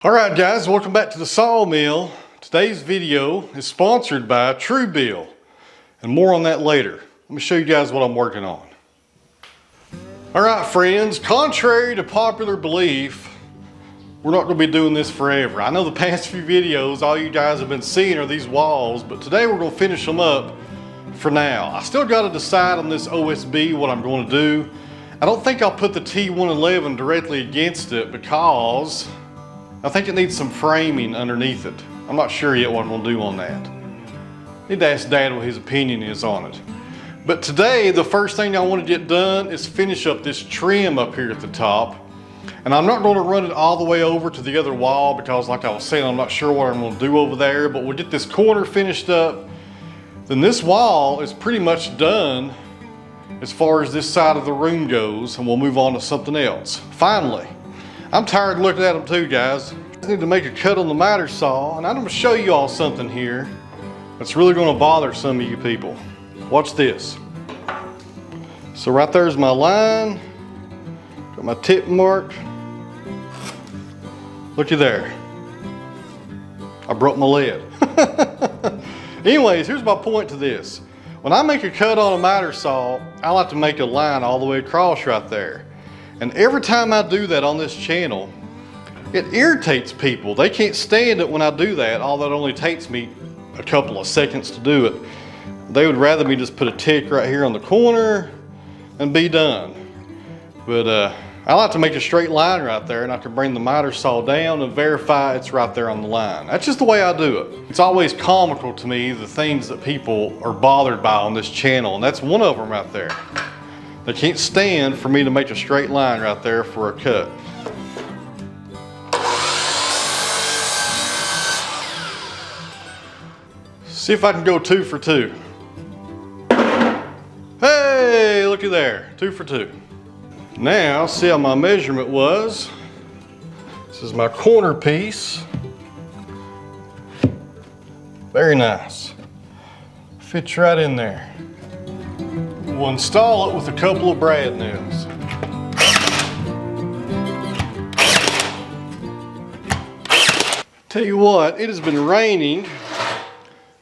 Alright guys, welcome back to the Sawmill. Today's video is sponsored by Truebill, and more on that later. Let me show you guys what I'm working on. Alright friends, contrary to popular belief, we're not going to be doing this forever. I know the past few videos all you guys have been seeing are these walls, but today we're going to finish them up for now. I still got to decide on this OSB what I'm going to do. I don't think I'll put the T111 directly against it because I think it needs some framing underneath it. I'm not sure yet what I'm going to do on that. Need to ask Dad what his opinion is on it. But today, the first thing I want to get done is finish up this trim up here at the top. And I'm not going to run it all the way over to the other wall because, like I was saying, I'm not sure what I'm going to do over there. But we'll get this corner finished up. Then this wall is pretty much done as far as this side of the room goes. And we'll move on to something else. Finally. I'm tired of looking at them too, guys. I need to make a cut on the miter saw, and I'm going to show you all something here that's really going to bother some of you people. Watch this. So right there's my line. Got my tip marked. Looky there. I broke my lead. Anyways, here's my point to this. When I make a cut on a miter saw, I like to make a line all the way across right there. And every time I do that on this channel, it irritates people. They can't stand it when I do that, although it only takes me a couple of seconds to do it. They would rather me just put a tick right here on the corner and be done. But I like to make a straight line right there, and I can bring the miter saw down and verify it's right there on the line. That's just the way I do it. It's always comical to me, the things that people are bothered by on this channel, and that's one of them right there. They can't stand for me to make a straight line right there for a cut. See if I can go 2 for 2. Hey, looky there, 2 for 2. Now, see how my measurement was. This is my corner piece. Very nice. Fits right in there. We'll install it with a couple of brad nails. Tell you what, it has been raining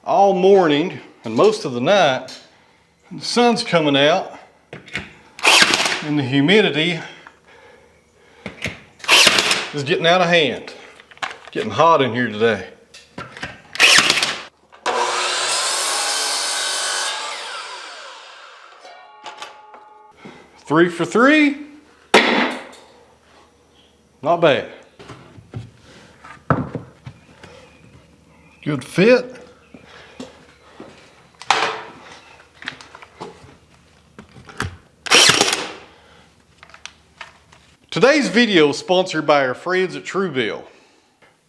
all morning and most of the night. The sun's coming out and the humidity is getting out of hand. Getting hot in here today. Three for 3. Not bad. Good fit. Today's video is sponsored by our friends at Truebill.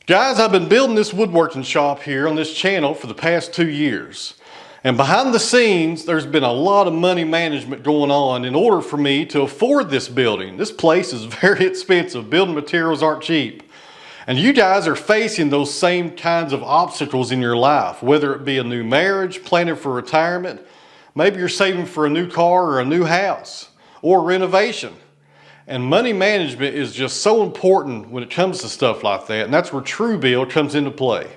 Guys, I've been building this woodworking shop here on this channel for the past 2 years. And behind the scenes, there's been a lot of money management going on in order for me to afford this building. This place is very expensive. Building materials aren't cheap. And you guys are facing those same kinds of obstacles in your life, whether it be a new marriage, planning for retirement, maybe you're saving for a new car or a new house, or renovation. And money management is just so important when it comes to stuff like that, and that's where Truebill comes into play.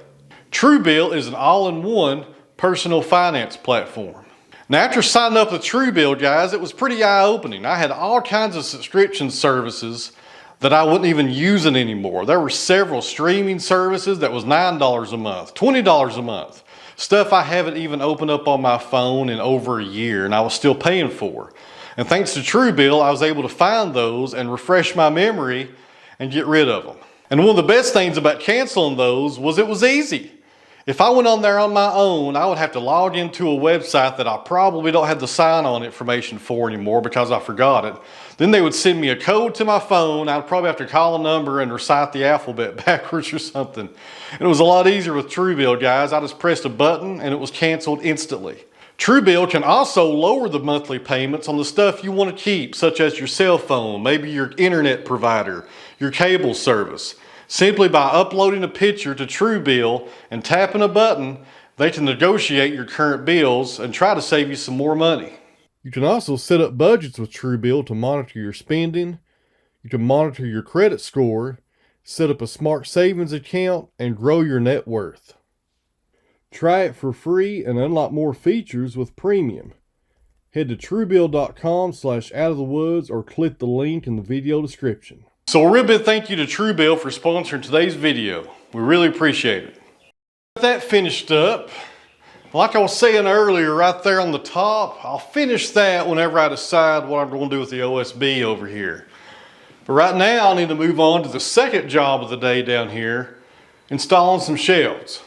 Truebill is an all-in-one personal finance platform. Now, after signing up with Truebill, guys, it was pretty eye-opening. I had all kinds of subscription services that I wasn't even using anymore. There were several streaming services that was $9 a month, $20 a month. Stuff I haven't even opened up on my phone in over a year and I was still paying for. And thanks to Truebill, I was able to find those and refresh my memory and get rid of them. And one of the best things about canceling those was it was easy. If I went on there on my own, I would have to log into a website that I probably don't have the sign-on information for anymore because I forgot it. Then they would send me a code to my phone. I'd probably have to call a number and recite the alphabet backwards or something. And it was a lot easier with Truebill, guys. I just pressed a button and it was canceled instantly. Truebill can also lower the monthly payments on the stuff you want to keep, such as your cell phone, maybe your internet provider, your cable service. Simply by uploading a picture to Truebill and tapping a button, they can negotiate your current bills and try to save you some more money. You can also set up budgets with Truebill to monitor your spending. You can monitor your credit score set up a smart savings account, and grow your net worth. Try it for free and unlock more features with premium. Head to truebill.com/outofthewoods or click the link in the video description. So a real big thank you to Truebill for sponsoring today's video. We really appreciate it. With that finished up, like I was saying earlier, right there on the top, I'll finish that whenever I decide what I'm going to do with the OSB over here. But right now, I need to move on to the second job of the day down here, installing some shelves.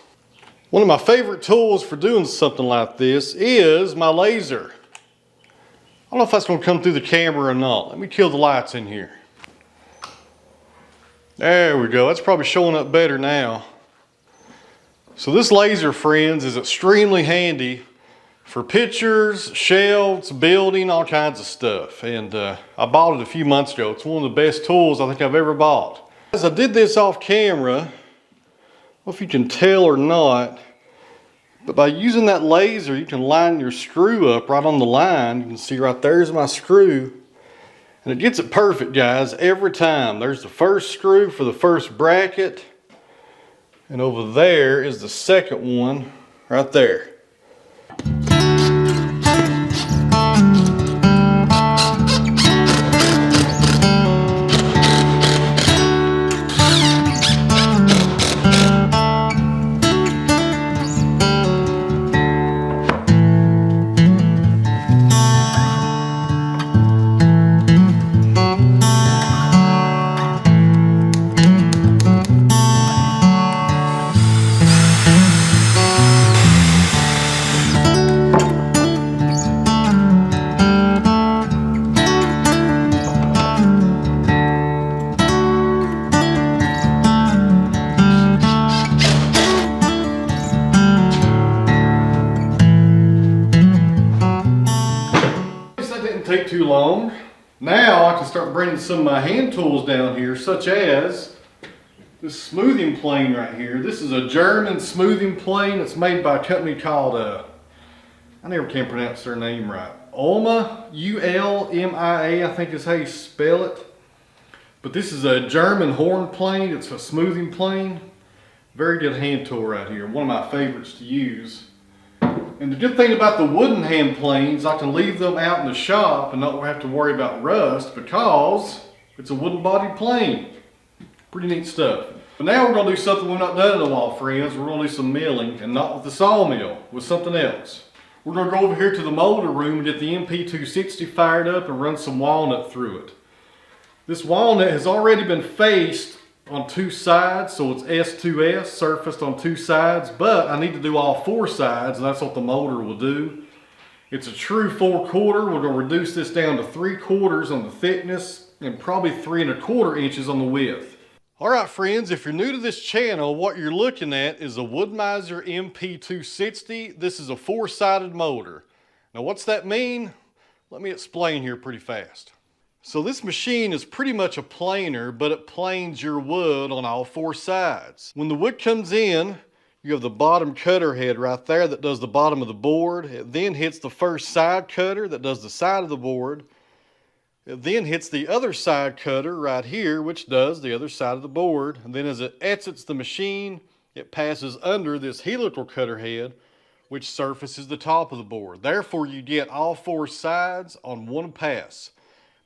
One of my favorite tools for doing something like this is my laser. I don't know if that's going to come through the camera or not. Let me kill the lights in here. There we go. That's probably showing up better now. So this laser, friends, is extremely handy for pictures, shelves, building, all kinds of stuff. And I bought it a few months ago. It's one of the best tools I think I've ever bought. As I did this off camera, I don't know if you can tell or not, but by using that laser, you can line your screw up right on the line. You can see right there's my screw. And it gets it perfect, guys, every time. There's the first screw for the first bracket. And over there is the second one right there. Take too long. Now I can start bringing some of my hand tools down here, such as this smoothing plane right here. This is a German smoothing plane. It's made by a company called, I never can pronounce their name right. Ulma, U-L-M-I-A, I think is how you spell it. But this is a German horn plane. It's a smoothing plane. Very good hand tool right here. One of my favorites to use. And the good thing about the wooden hand planes, I can leave them out in the shop and not have to worry about rust because it's a wooden bodied plane. Pretty neat stuff. But now we're going to do something we've not done in a while, friends. We're going to do some milling, and not with the sawmill, with something else. We're going to go over here to the molder room and get the MP260 fired up and run some walnut through it. This walnut has already been faced on two sides, so it's S2S, surfaced on two sides, but I need to do all four sides, and that's what the molder will do. It's a true 4/4. We're going to reduce this down to 3/4 on the thickness and probably 3 1/4 inches on the width. All right, friends, if you're new to this channel, what you're looking at is a Wood-Mizer MP260. This is a 4-sided molder. Now, what's that mean? Let me explain here pretty fast. So this machine is pretty much a planer, but it planes your wood on all 4 sides. When the wood comes in, you have the bottom cutter head right there that does the bottom of the board. It then hits the first side cutter that does the side of the board. It then hits the other side cutter right here, which does the other side of the board. And then as it exits the machine, it passes under this helical cutter head, which surfaces the top of the board. Therefore, you get all 4 sides on one pass.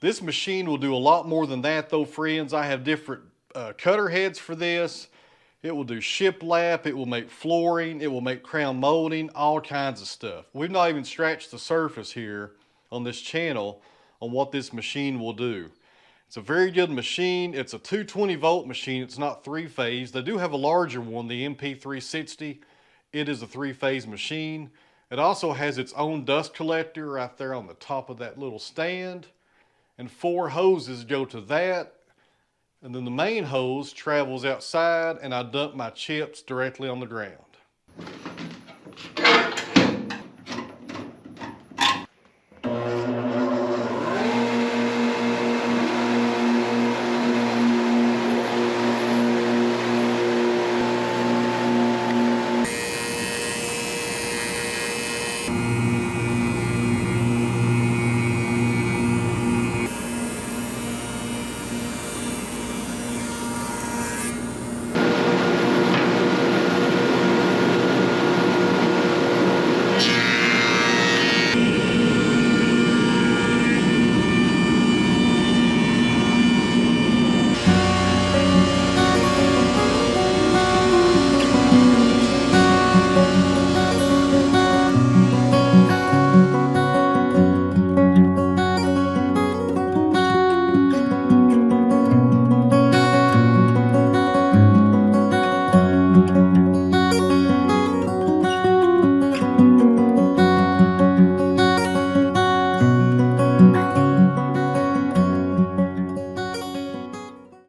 This machine will do a lot more than that though, friends. I have different cutter heads for this. It will do shiplap, it will make flooring, it will make crown molding, all kinds of stuff. We've not even scratched the surface here on this channel on what this machine will do. It's a very good machine. It's a 220 volt machine. It's not 3-phase. They do have a larger one, the MP360. It is a 3-phase machine. It also has its own dust collector right there on the top of that little stand. And 4 hoses go to that, and then the main hose travels outside, and I dump my chips directly on the ground.